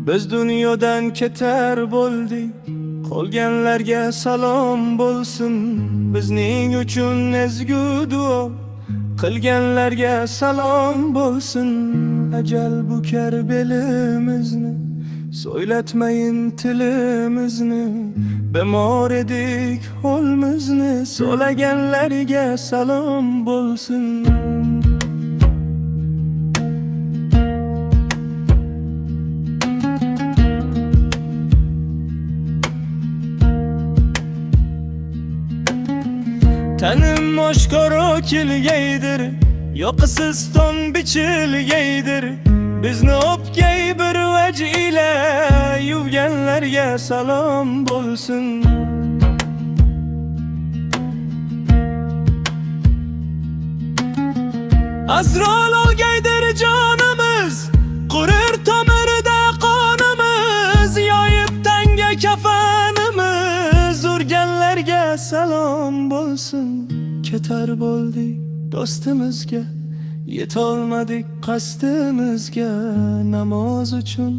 Biz dunyodan ketar bo'ldik, qolganlarga salom bo'lsin. Bizning uchun ezgu duo qilganlarga salom bo'lsin. Ajal bukar belimizni, so'ylatmayin tilimizni. Bemor edik holmizni, so'laganlarga salom bo'lsin. Tanim oshkoro kelgaydir, yoqisiz ton bichilgaydir. Bizni o'pgay bir vaj ila yuvganlarga salom bo'lsin. Azrol olgaydir jonimiz, qurir tomirda qonimiz. Yoyib tanga kafanimiz, urganlarga salom bo'lsin. Ketar bo'ldik do'stimizga, yetolmadik qasdimizga. Namoz uchun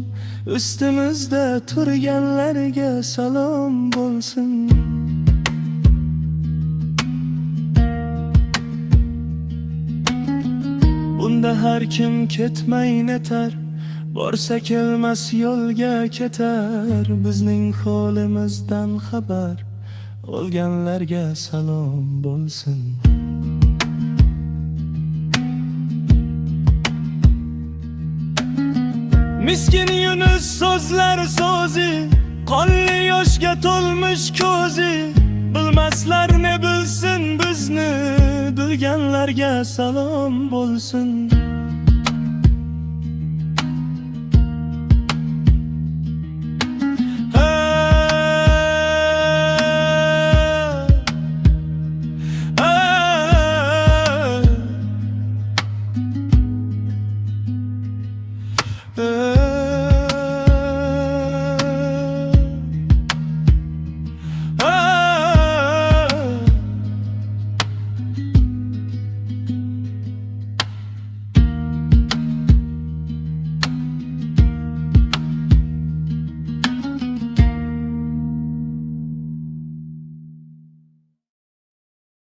ustimizda turganlarga salom bo'lsin. Bunda har kim ketmay netar, borsa kelmas yo'lga ketar. Bizning holimizdan xabar olganlarga salom bo'lsin. Miskin Yunus so'zlar so'zi, qonli yoshga to'lmish ko'zi. Bilmaslar ne bilsin bizni, bilganlarga salom bo'lsin.